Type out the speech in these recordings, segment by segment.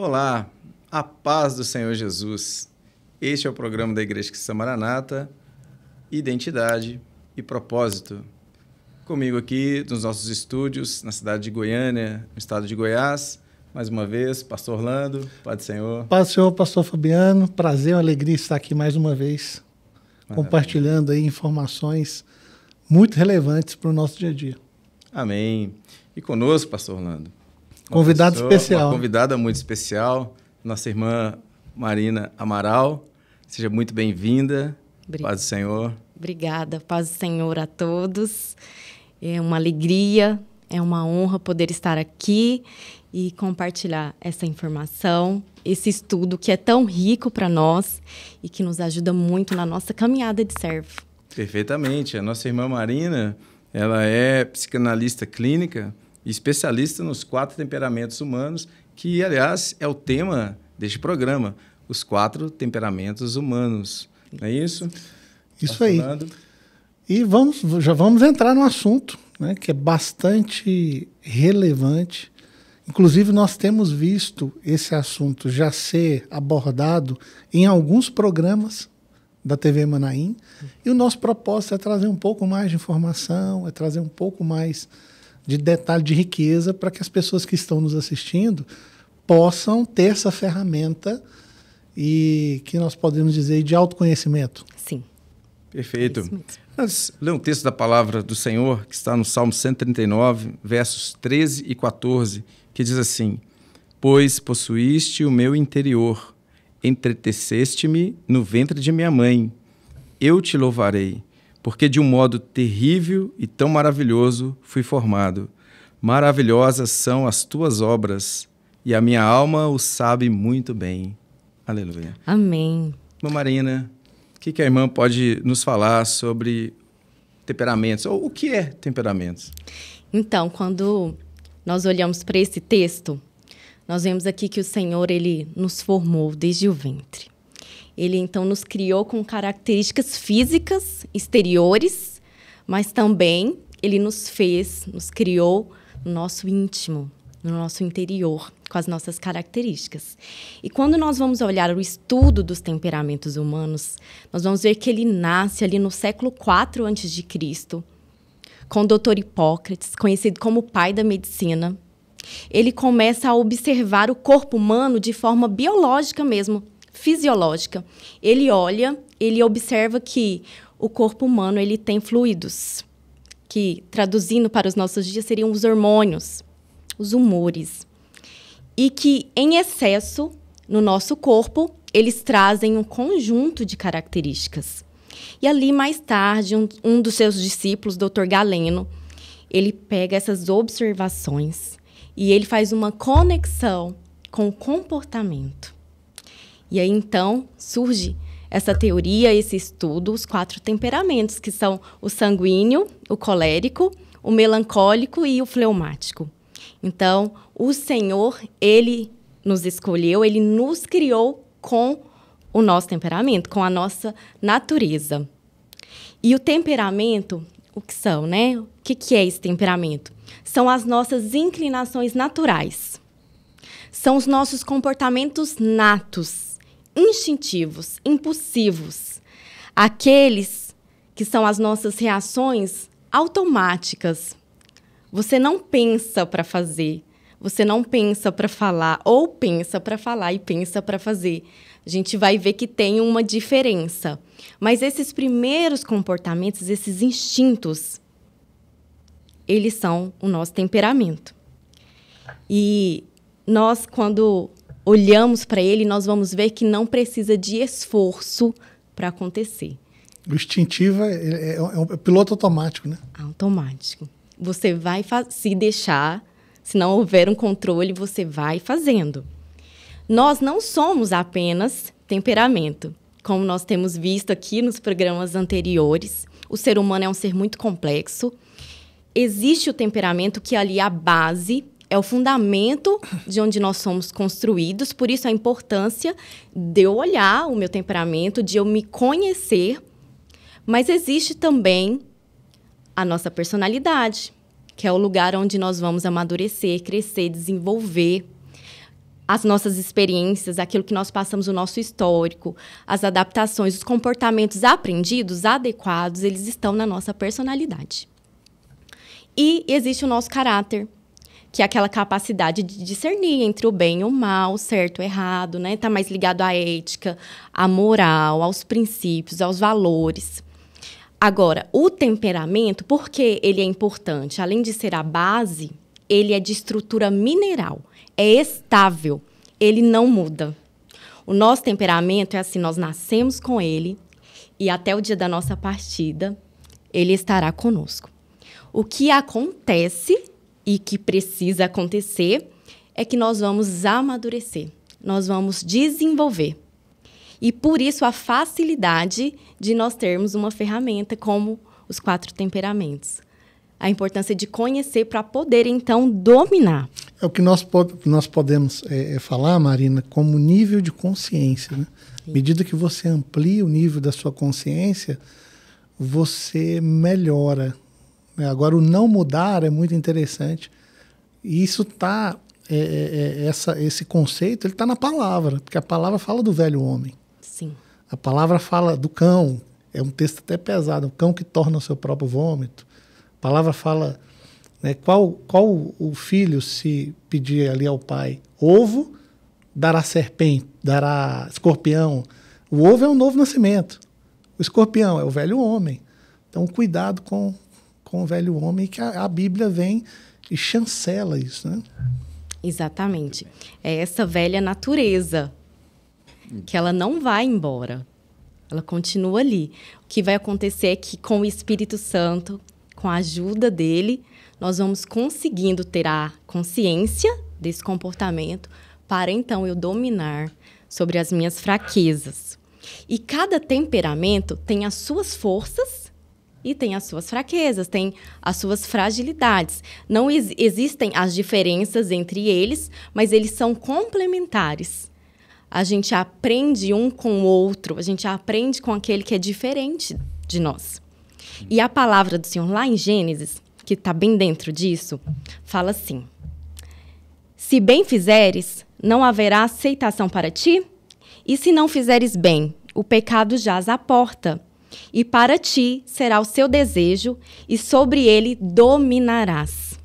Olá, a paz do Senhor Jesus. Este é o programa da Igreja Cristã Maranata, Identidade e Propósito. Comigo aqui nos nossos estúdios, na cidade de Goiânia, no estado de Goiás, mais uma vez, pastor Orlando, paz do Senhor. Paz do Senhor, pastor Fabiano, prazer, uma alegria estar aqui mais uma vez, compartilhando aí informações muito relevantes para o nosso dia a dia. Amém. E conosco, pastor Orlando, Convidado especial. Uma convidada muito especial, nossa irmã Marina Amaral. Seja muito bem-vinda. Paz do Senhor. Obrigada. Paz do Senhor a todos. É uma alegria, é uma honra poder estar aqui e compartilhar essa informação, esse estudo que é tão rico para nós e que nos ajuda muito na nossa caminhada de servo. Perfeitamente. A nossa irmã Marina, ela é psicanalista clínica e especialista nos 4 temperamentos humanos, que, aliás, é o tema deste programa, os 4 temperamentos humanos. Não é isso? Isso aí. E já vamos entrar no assunto, né, que é bastante relevante. Inclusive, nós temos visto esse assunto já ser abordado em alguns programas da TV Manaim, e o nosso propósito é trazer um pouco mais de informação, é trazer um pouco mais de detalhe, de riqueza, para que as pessoas que estão nos assistindo possam ter essa ferramenta e que nós podemos dizer de autoconhecimento. Sim. Perfeito. Vamos ler um texto da palavra do Senhor, que está no Salmo 139, versos 13 e 14, que diz assim: Pois possuíste o meu interior, entreteceste-me no ventre de minha mãe. Eu te louvarei, porque de um modo terrível e tão maravilhoso fui formado. Maravilhosas são as tuas obras, e a minha alma o sabe muito bem. Aleluia. Amém. Irmã Marina, o que a irmã pode nos falar sobre temperamentos? Ou o que é temperamentos? Então, quando nós olhamos para esse texto, nós vemos aqui que o Senhor, Ele nos formou desde o ventre. Ele, então, nos criou com características físicas, exteriores, mas também Ele nos criou no nosso íntimo, no nosso interior, com as nossas características. E quando nós vamos olhar o estudo dos temperamentos humanos, nós vamos ver que ele nasce ali no século IV a.C., com o Dr. Hipócrates, conhecido como o pai da medicina. Ele começa a observar o corpo humano de forma biológica mesmo, fisiológica. Ele observa que o corpo humano ele tem fluidos, que, traduzindo para os nossos dias, seriam os hormônios, os humores. E que, em excesso, no nosso corpo, eles trazem um conjunto de características. E ali, mais tarde, um dos seus discípulos, Dr. Galeno, ele pega essas observações e ele faz uma conexão com o comportamento. E aí, então, surge essa teoria, esse estudo, os 4 temperamentos, que são o sanguíneo, o colérico, o melancólico e o fleumático. Então, o Senhor, Ele nos escolheu, Ele nos criou com o nosso temperamento, com a nossa natureza. E o temperamento, o que são, né? O que é esse temperamento? São as nossas inclinações naturais. São os nossos comportamentos natos, instintivos, impulsivos. Aqueles que são as nossas reações automáticas. Você não pensa para fazer, você não pensa para falar, ou pensa para falar e pensa para fazer. A gente vai ver que tem uma diferença. Mas esses primeiros comportamentos, esses instintos, eles são o nosso temperamento. E nós, quando olhamos para ele, nós vamos ver que não precisa de esforço para acontecer. O instintivo é um piloto automático, né? Automático. Você vai se deixar, se não houver um controle, você vai fazendo. Nós não somos apenas temperamento. Como nós temos visto aqui nos programas anteriores, o ser humano é um ser muito complexo. Existe o temperamento que ali a base, é o fundamento de onde nós somos construídos. Por isso a importância de eu olhar o meu temperamento, de eu me conhecer. Mas existe também a nossa personalidade, que é o lugar onde nós vamos amadurecer, crescer, desenvolver. as nossas experiências, aquilo que nós passamos, o nosso histórico, as adaptações, os comportamentos aprendidos, adequados, eles estão na nossa personalidade. E existe o nosso caráter, que é aquela capacidade de discernir entre o bem e o mal, certo e errado, né? Está mais ligado à ética, à moral, aos princípios, aos valores. Agora, o temperamento, por que ele é importante? Além de ser a base, ele é de estrutura mineral, é estável, ele não muda. O nosso temperamento é assim, nós nascemos com ele e até o dia da nossa partida, ele estará conosco. O que acontece e que precisa acontecer é que nós vamos amadurecer, nós vamos desenvolver. E por isso a facilidade de nós termos uma ferramenta como os 4 temperamentos. A importância de conhecer para poder, então, dominar. É o que nós podemos falar, Marina, como nível de consciência. Né? À medida que você amplia o nível da sua consciência, você melhora. Agora, o não mudar é muito interessante. E isso está... esse conceito ele está na palavra, porque a palavra fala do velho homem. Sim. A palavra fala do cão. É um texto até pesado. O cão que torna o seu próprio vômito. A palavra fala, né, qual o filho, se pedir ali ao pai ovo, dará serpente, dará escorpião. O ovo é um novo nascimento. O escorpião é o velho homem. Então, cuidado com o velho homem, que a Bíblia vem e chancela isso, né? Exatamente. É essa velha natureza, que ela não vai embora. Ela continua ali. O que vai acontecer é que, com o Espírito Santo, com a ajuda dele, nós vamos conseguindo ter a consciência desse comportamento para, então, eu dominar sobre as minhas fraquezas. E cada temperamento tem as suas forças e tem as suas fraquezas, tem as suas fragilidades. Não existem as diferenças entre eles, mas eles são complementares. A gente aprende um com o outro, a gente aprende com aquele que é diferente de nós. E a palavra do Senhor, lá em Gênesis, que está bem dentro disso, fala assim: se bem fizeres, não haverá aceitação para ti, e se não fizeres bem, o pecado jaz à porta, e para ti será o seu desejo, e sobre ele dominarás.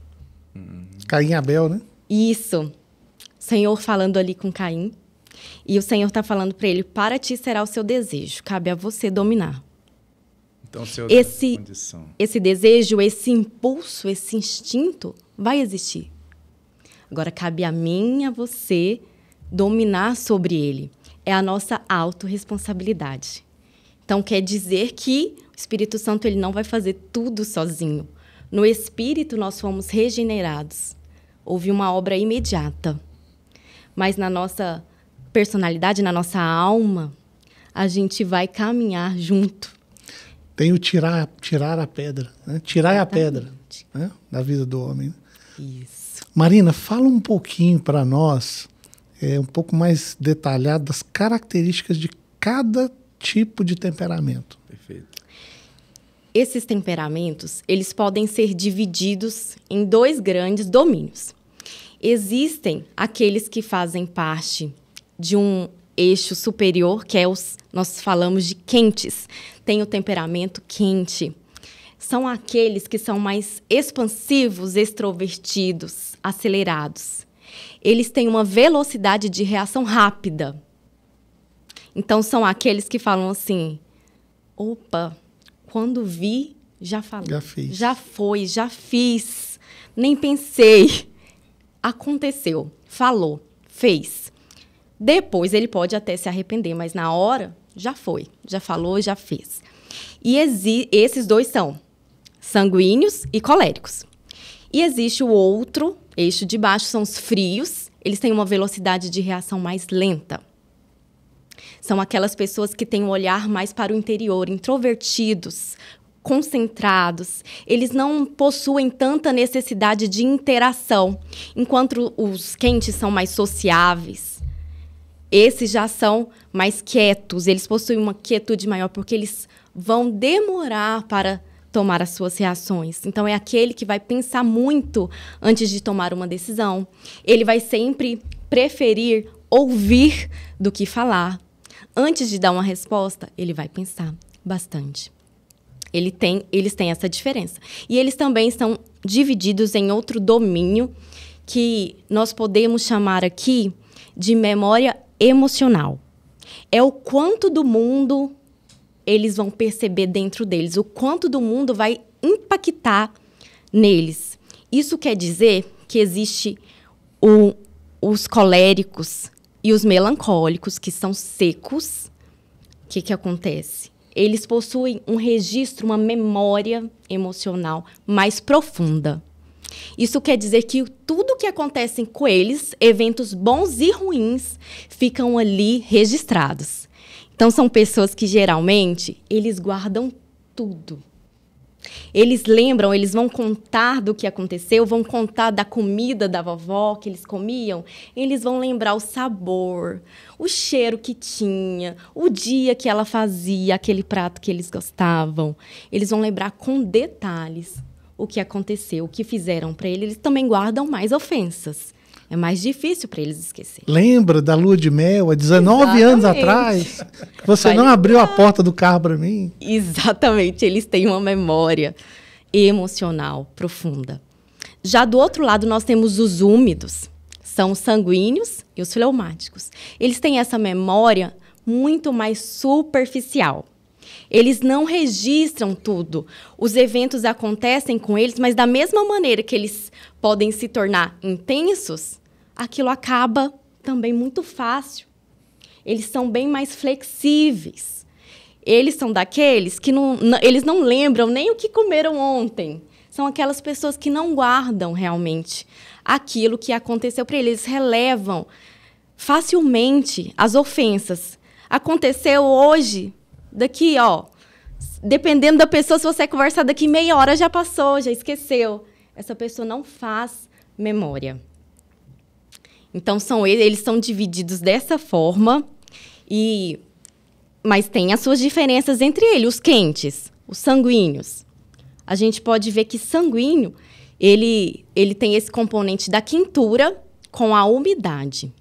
Caim e Abel, né? Isso. O Senhor falando ali com Caim, e o Senhor está falando para ele: para ti será o seu desejo, cabe a você dominar. Então, esse desejo, esse impulso, esse instinto vai existir. Agora, cabe a mim e a você dominar sobre ele. É a nossa autorresponsabilidade. Então, quer dizer que o Espírito Santo ele não vai fazer tudo sozinho. No Espírito, nós fomos regenerados. Houve uma obra imediata. Mas na nossa personalidade, na nossa alma, a gente vai caminhar junto. Tem o tirar a pedra, né? Tirar a pedra, né? Da vida do homem. Isso. Marina, fala um pouquinho para nós, um pouco mais detalhado, das características de cada tipo de temperamento. Perfeito. Esses temperamentos, eles podem ser divididos em 2 grandes domínios. Existem aqueles que fazem parte de um eixo superior, que é nós falamos de quentes. Tem o temperamento quente. São aqueles que são mais expansivos, extrovertidos, acelerados. Eles têm uma velocidade de reação rápida. Então, são aqueles que falam assim: opa, quando vi, já falei. Já fiz. Já foi, já fiz. Nem pensei. Aconteceu, falou, fez. Depois ele pode até se arrepender, mas na hora já foi, já falou, já fez. E esses 2 são sanguíneos e coléricos. E existe o outro eixo de baixo, são os frios. Eles têm uma velocidade de reação mais lenta. São aquelas pessoas que têm um olhar mais para o interior, introvertidos, concentrados. Eles não possuem tanta necessidade de interação, enquanto os quentes são mais sociáveis. Esses já são mais quietos, eles possuem uma quietude maior, porque eles vão demorar para tomar as suas reações. Então, é aquele que vai pensar muito antes de tomar uma decisão. Ele vai sempre preferir ouvir do que falar. Antes de dar uma resposta, ele vai pensar bastante. Eles têm essa diferença. E eles também são divididos em outro domínio que nós podemos chamar aqui de memória emocional. É o quanto do mundo eles vão perceber dentro deles, o quanto do mundo vai impactar neles. Isso quer dizer que existe os coléricos e os melancólicos, que são secos. O que acontece? Eles possuem um registro, uma memória emocional mais profunda. Isso quer dizer que tudo que acontece com eles, eventos bons e ruins, ficam ali registrados. Então, são pessoas que, geralmente, eles guardam tudo. Eles lembram, eles vão contar do que aconteceu, vão contar da comida da vovó que eles comiam. Eles vão lembrar o sabor, o cheiro que tinha, o dia que ela fazia aquele prato que eles gostavam. Eles vão lembrar com detalhes o que aconteceu, o que fizeram para ele. Eles também guardam mais ofensas. É mais difícil para eles esquecerem. Lembra da lua de mel, há 19 anos atrás? Que você não abriu a porta do carro para mim? Exatamente. Eles têm uma memória emocional profunda. Já do outro lado, nós temos os úmidos. São os sanguíneos e os fleumáticos. Eles têm essa memória muito mais superficial. Eles não registram tudo. Os eventos acontecem com eles, mas da mesma maneira que eles podem se tornar intensos, aquilo acaba também muito fácil. Eles são bem mais flexíveis. Eles são daqueles que eles não lembram nem o que comeram ontem. São aquelas pessoas que não guardam realmente aquilo que aconteceu para eles. Eles relevam facilmente as ofensas. Aconteceu hoje, daqui, dependendo da pessoa, se você conversar daqui meia hora, já passou, já esqueceu. Essa pessoa não faz memória. Então, eles são divididos dessa forma, mas tem as suas diferenças entre eles. Os quentes, os sanguíneos. A gente pode ver que sanguíneo, ele tem esse componente da quentura com a umidade.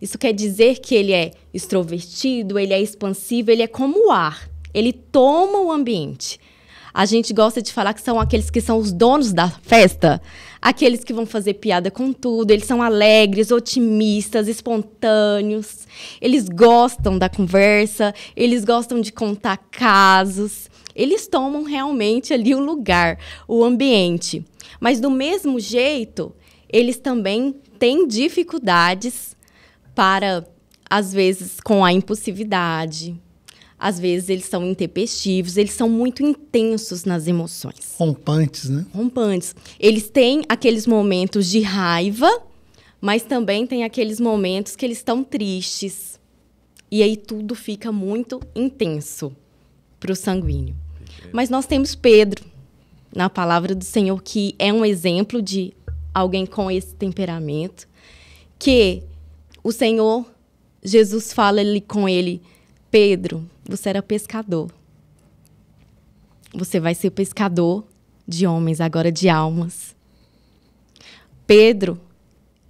Isso quer dizer que ele é extrovertido, ele é expansivo, ele é como o ar. Ele toma o ambiente. A gente gosta de falar que são aqueles que são os donos da festa, aqueles que vão fazer piada com tudo. Eles são alegres, otimistas, espontâneos. Eles gostam da conversa, eles gostam de contar casos. Eles tomam realmente ali o lugar, o ambiente. Mas, do mesmo jeito, eles também têm dificuldades para, às vezes, com a impulsividade. Às vezes, eles são intempestivos, eles são muito intensos nas emoções. Rompantes, né? Rompantes. Eles têm aqueles momentos de raiva, mas também tem aqueles momentos que eles estão tristes. E aí tudo fica muito intenso para o sanguíneo. Mas nós temos Pedro, na palavra do Senhor, que é um exemplo de alguém com esse temperamento, que o Senhor, Jesus fala ali com ele: Pedro, você era pescador. Você vai ser pescador de homens, agora de almas. Pedro,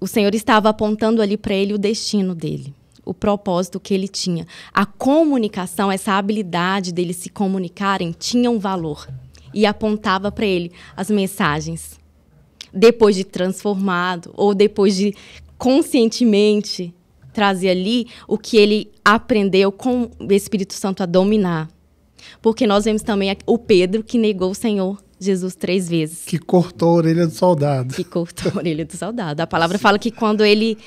o Senhor estava apontando ali para ele o destino dele, o propósito que ele tinha. A comunicação, essa habilidade dele se comunicarem, tinha um valor. E apontava para ele as mensagens. Depois de transformado, ou depois de conscientemente trazer ali o que ele aprendeu com o Espírito Santo a dominar. Porque nós vemos também o Pedro que negou o Senhor Jesus 3 vezes. Que cortou a orelha do soldado. Que cortou a orelha do soldado. A palavra fala que quando ele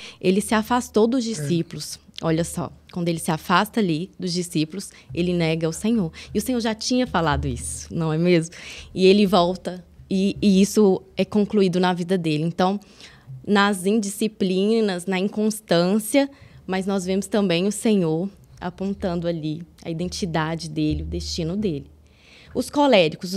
se afastou dos discípulos, olha só, quando ele se afasta ali dos discípulos, ele nega o Senhor. E o Senhor já tinha falado isso, não é mesmo? E ele volta, e isso é concluído na vida dele. Então, nas indisciplinas, na inconstância, mas nós vemos também o Senhor apontando ali a identidade dele, o destino dele. Os coléricos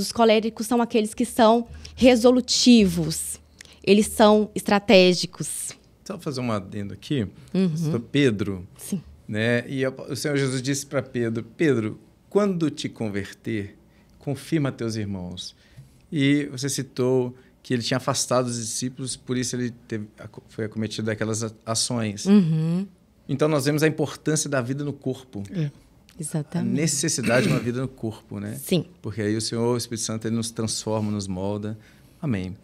são aqueles que são resolutivos, eles são estratégicos. Só fazer um adendo aqui. Uhum. Pedro, sim, né? E o Senhor Jesus disse para Pedro: Pedro, quando te converter, confirma teus irmãos. E você citou que ele tinha afastado os discípulos, por isso ele foi acometido daquelas ações. Então, nós vemos a importância da vida no corpo. Exatamente. A necessidade de uma vida no corpo, né? Sim. Porque aí o Senhor, o Espírito Santo, ele nos transforma, nos molda. Amém.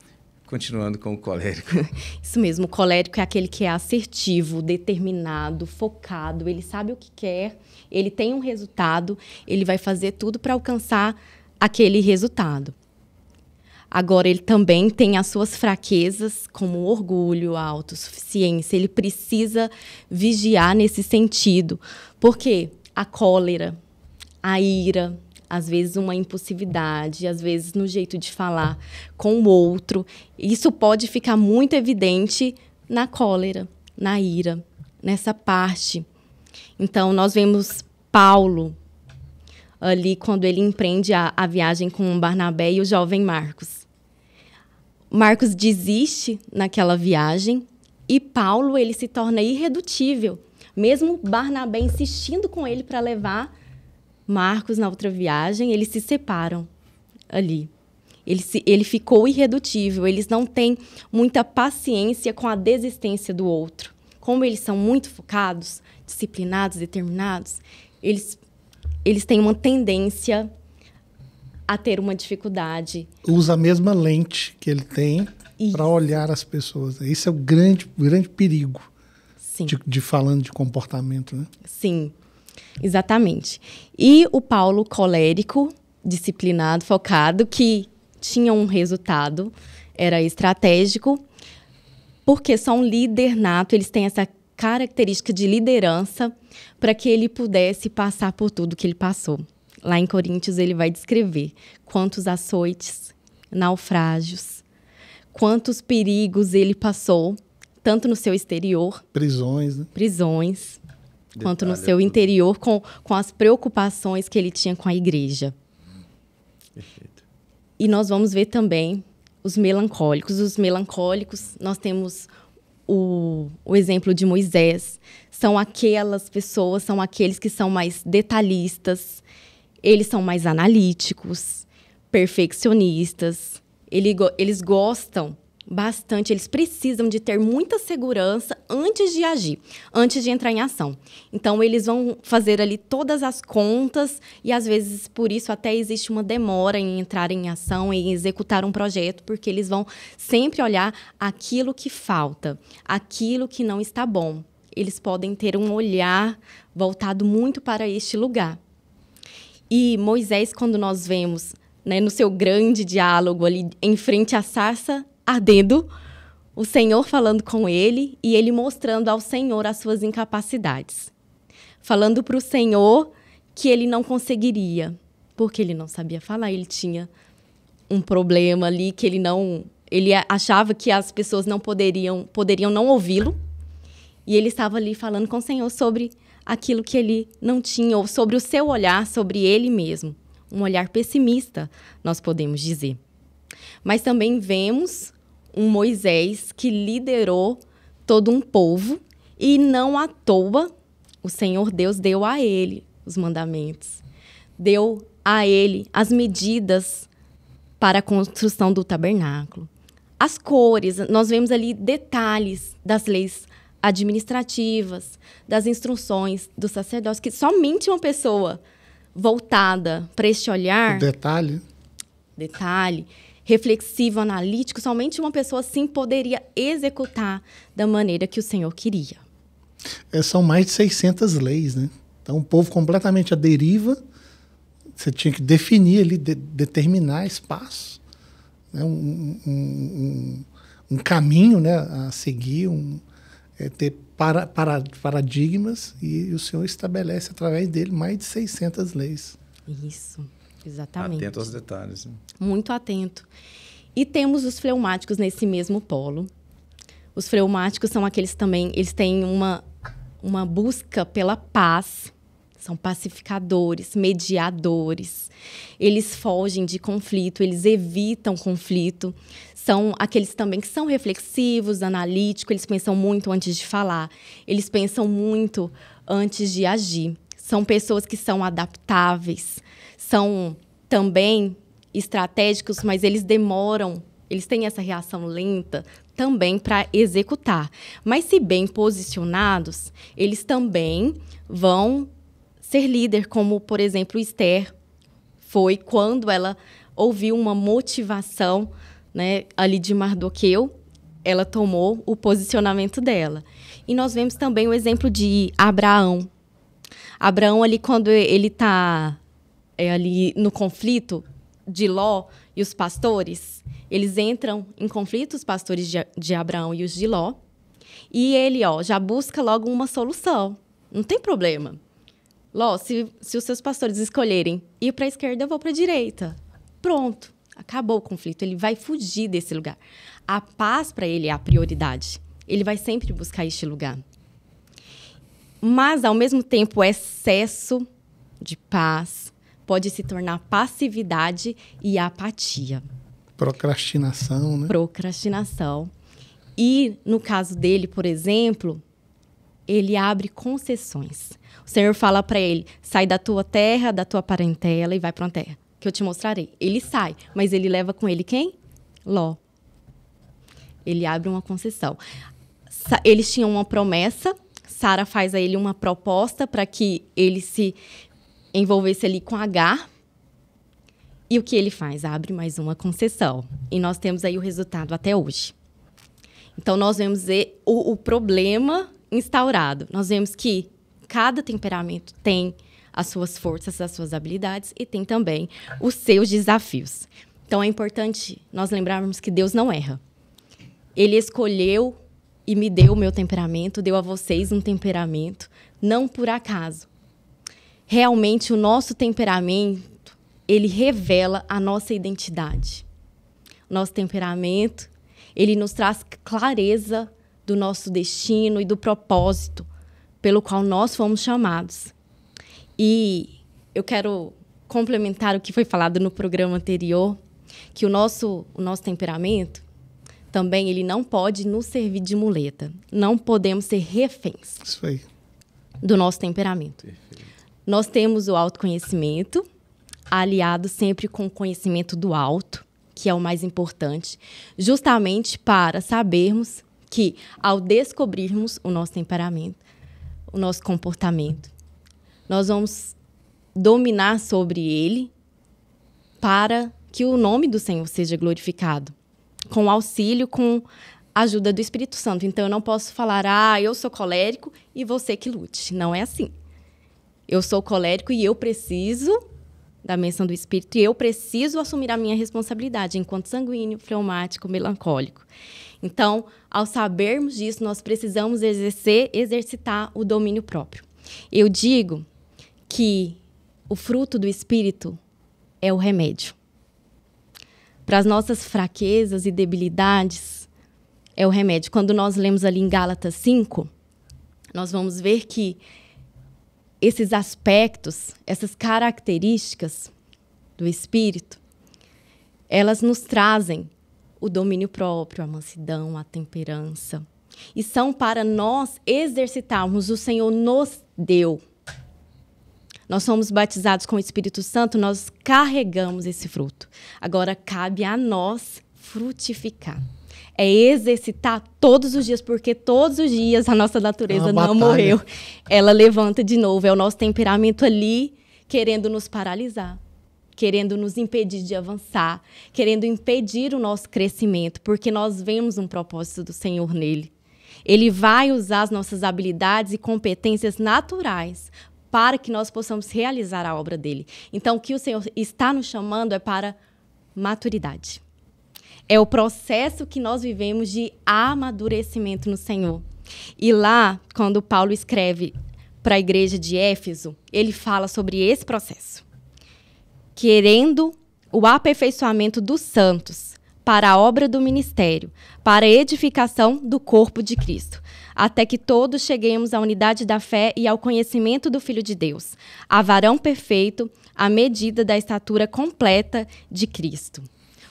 Continuando com o colérico. Isso mesmo, o colérico é aquele que é assertivo, determinado, focado, ele sabe o que quer, ele tem um resultado, ele vai fazer tudo para alcançar aquele resultado. Agora, ele também tem as suas fraquezas, como o orgulho, a autossuficiência. Ele precisa vigiar nesse sentido. Porque a cólera, a ira, às vezes uma impulsividade, às vezes no jeito de falar com o outro, isso pode ficar muito evidente na cólera, na ira, nessa parte. Então, nós vemos Paulo ali quando ele empreende a viagem com o Barnabé e o jovem Marcos. Marcos desiste naquela viagem e Paulo ele se torna irredutível. Mesmo Barnabé insistindo com ele para levar Marcos na outra viagem, eles se separam ali. Ele ficou irredutível, eles não têm muita paciência com a desistência do outro. Como eles são muito focados, disciplinados, determinados, eles têm uma tendência a ter uma dificuldade. Usa a mesma lente que ele tem para olhar as pessoas. Esse é o grande perigo de falando de comportamento, né? Sim, exatamente. E o Paulo colérico, disciplinado, focado, que tinha um resultado, era estratégico, porque só um líder nato, eles têm essa característica de liderança para que ele pudesse passar por tudo que ele passou. Lá em Coríntios, ele vai descrever quantos açoites, naufrágios, quantos perigos ele passou, tanto no seu exterior... Prisões, né? Prisões, quanto no seu interior, com as preocupações que ele tinha com a igreja. Perfeito. E nós vamos ver também os melancólicos. Os melancólicos, nós temos o exemplo de Moisés. São aquelas pessoas, são aqueles que são mais detalhistas, eles são mais analíticos, perfeccionistas. Eles gostam bastante, eles precisam de ter muita segurança antes de agir, antes de entrar em ação. Então, eles vão fazer ali todas as contas e, às vezes, por isso até existe uma demora em entrar em ação, em executar um projeto, porque eles vão sempre olhar aquilo que falta, aquilo que não está bom. Eles podem ter um olhar voltado muito para este lugar. E Moisés, quando nós vemos, né, no seu grande diálogo ali em frente à sarça ardendo, o Senhor falando com ele e ele mostrando ao Senhor as suas incapacidades. Falando para o Senhor que ele não conseguiria, porque ele não sabia falar, ele tinha um problema ali que ele achava que as pessoas não poderiam não ouvi-lo, e ele estava ali falando com o Senhor sobre aquilo que ele não tinha, ou sobre o seu olhar sobre ele mesmo. Um olhar pessimista, nós podemos dizer. Mas também vemos um Moisés que liderou todo um povo e não à toa o Senhor Deus deu a ele os mandamentos. Deu a ele as medidas para a construção do tabernáculo. As cores, nós vemos ali detalhes das leis administrativas, das instruções do sacerdócio, que somente uma pessoa voltada para este olhar... Detalhe, reflexivo, analítico, somente uma pessoa assim poderia executar da maneira que o Senhor queria. São mais de 600 leis, né? Então, um povo completamente à deriva, você tinha que definir ali, determinar espaço, né? um caminho, né, a seguir, ter paradigmas, e o Senhor estabelece através dele mais de 600 leis. Isso, exatamente. Atento aos detalhes. Né? Muito atento. E temos os fleumáticos nesse mesmo polo. Os fleumáticos são aqueles também, eles têm uma busca pela paz, são pacificadores, mediadores. Eles fogem de conflito, eles evitam conflito. São aqueles também que são reflexivos, analíticos, eles pensam muito antes de falar, eles pensam muito antes de agir. São pessoas que são adaptáveis, são também estratégicos, mas eles demoram Eles têm essa reação lenta também para executar. Mas, se bem posicionados, eles também vão ser líder, como, por exemplo, Esther foi quando ela ouviu uma motivação, né, ali de Mardoqueu, ela tomou o posicionamento dela. E nós vemos também o exemplo de Abraão. Abraão, ali, quando ele está ali no conflito de Ló e os pastores, eles entram em conflito, os pastores de Abraão e os de Ló, e ele já busca logo uma solução. Não tem problema. Ló, se os seus pastores escolherem ir para a esquerda, eu vou para a direita. Pronto, acabou o conflito. Ele vai fugir desse lugar. A paz para ele é a prioridade. Ele vai sempre buscar este lugar. Mas, ao mesmo tempo, o excesso de paz pode se tornar passividade e apatia. Procrastinação, né? Procrastinação. E, no caso dele, por exemplo, ele abre concessões. O Senhor fala para ele, sai da tua terra, da tua parentela e vai para uma terra que eu te mostrarei. Ele sai, mas ele leva com ele quem? Ló. Ele abre uma concessão. Eles tinham uma promessa, Sara faz a ele uma proposta para que ele se envolvesse ali com Agar. E o que ele faz? Abre mais uma concessão. E nós temos aí o resultado até hoje. Então, nós vemos o problema instaurado. Nós vemos que cada temperamento tem as suas forças, as suas habilidades e tem também os seus desafios. Então, é importante nós lembrarmos que Deus não erra. Ele escolheu e me deu o meu temperamento, deu a vocês um temperamento, não por acaso. Realmente, o nosso temperamento, ele revela a nossa identidade. O nosso temperamento, ele nos traz clareza do nosso destino e do propósito pelo qual nós fomos chamados. E eu quero complementar o que foi falado no programa anterior, que o nosso temperamento também ele não pode nos servir de muleta. Não podemos ser reféns Isso aí. do nosso temperamento. Perfeito. Nós temos o autoconhecimento, aliado sempre com o conhecimento do alto, que é o mais importante, justamente para sabermos que, ao descobrirmos o nosso temperamento, o nosso comportamento, nós vamos dominar sobre ele para que o nome do Senhor seja glorificado, com auxílio, com a ajuda do Espírito Santo. Então, eu não posso falar, eu sou colérico e você que lute. Não é assim. Eu sou colérico e eu preciso da bênção do Espírito e eu preciso assumir a minha responsabilidade enquanto sanguíneo, fleumático, melancólico. Então, ao sabermos disso, nós precisamos exercitar o domínio próprio. Eu digo que o fruto do Espírito é o remédio. Para as nossas fraquezas e debilidades, é o remédio. Quando nós lemos ali em Gálatas 5, nós vamos ver que esses aspectos, essas características do Espírito, elas nos trazem o domínio próprio, a mansidão, a temperança. E são para nós exercitarmos, o Senhor nos deu. Nós somos batizados com o Espírito Santo, nós carregamos esse fruto. Agora, cabe a nós frutificar. É exercitar todos os dias, porque todos os dias a nossa natureza não morreu. Ela levanta de novo. É o nosso temperamento ali querendo nos paralisar, querendo nos impedir de avançar, querendo impedir o nosso crescimento, porque nós vemos um propósito do Senhor nele. Ele vai usar as nossas habilidades e competências naturais para que nós possamos realizar a obra dele. Então, o que o Senhor está nos chamando é para maturidade. É o processo que nós vivemos de amadurecimento no Senhor. E lá, quando Paulo escreve para a igreja de Éfeso, ele fala sobre esse processo. Querendo o aperfeiçoamento dos santos para a obra do ministério, para a edificação do corpo de Cristo, até que todos cheguemos à unidade da fé e ao conhecimento do Filho de Deus, a varão perfeito, à medida da estatura completa de Cristo.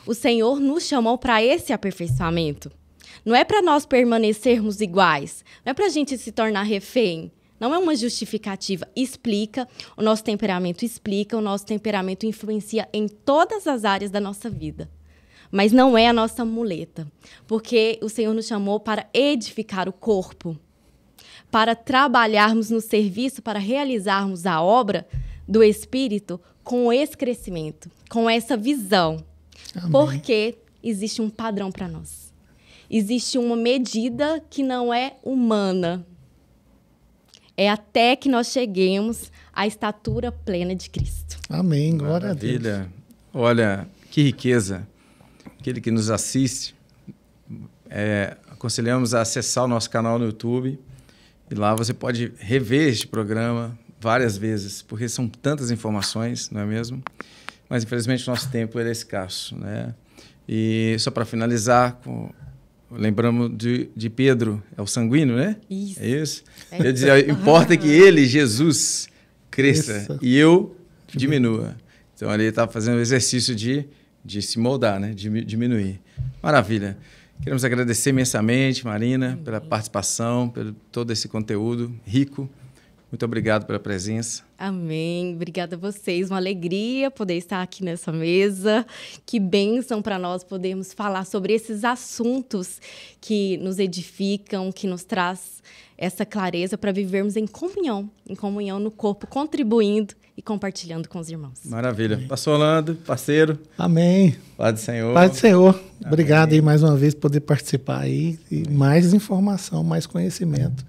O Senhor nos chamou para esse aperfeiçoamento. Não é para nós permanecermos iguais, não é para a gente se tornar refém. Não é uma justificativa. Explica, o nosso temperamento influencia em todas as áreas da nossa vida. mas não é a nossa muleta, porque o Senhor nos chamou para edificar o corpo, para trabalharmos no serviço, para realizarmos a obra do Espírito com esse crescimento, com essa visão. Amém. Porque existe um padrão para nós. Existe uma medida que não é humana. É até que nós cheguemos à estatura plena de Cristo. Amém. Glória a Deus. Maravilha. Olha, que riqueza. Aquele que nos assiste, aconselhamos a acessar o nosso canal no YouTube. E lá você pode rever este programa várias vezes, porque são tantas informações, não é mesmo? Mas, infelizmente, o nosso tempo é escasso, né? E só para finalizar, lembramos de Pedro, é o sanguíneo, né? Isso. É isso? Eu dizia, importa que ele, Jesus, cresça e eu diminua. Então, ele está fazendo o exercício de se moldar, né? De diminuir. Maravilha. Queremos agradecer imensamente, Marina, pela participação, pelo todo esse conteúdo rico. Muito obrigado pela presença. Amém. Obrigada a vocês. Uma alegria poder estar aqui nessa mesa. Que bênção para nós podermos falar sobre esses assuntos que nos edificam, que nos traz essa clareza para vivermos em comunhão no corpo, contribuindo e compartilhando com os irmãos. Maravilha. Amém. Pastor Orlando, parceiro. Amém. Paz do Senhor. Paz do Senhor. Amém. Obrigado aí mais uma vez por poder participar aí. E mais informação, mais conhecimento.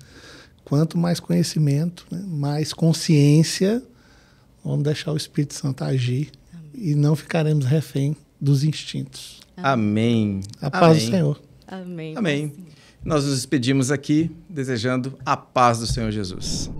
Quanto mais conhecimento, né, mais consciência, vamos deixar o Espírito Santo agir. Amém. E não ficaremos refém dos instintos. Amém. A paz do Senhor. Amém. Amém. Nós nos despedimos aqui desejando a paz do Senhor Jesus.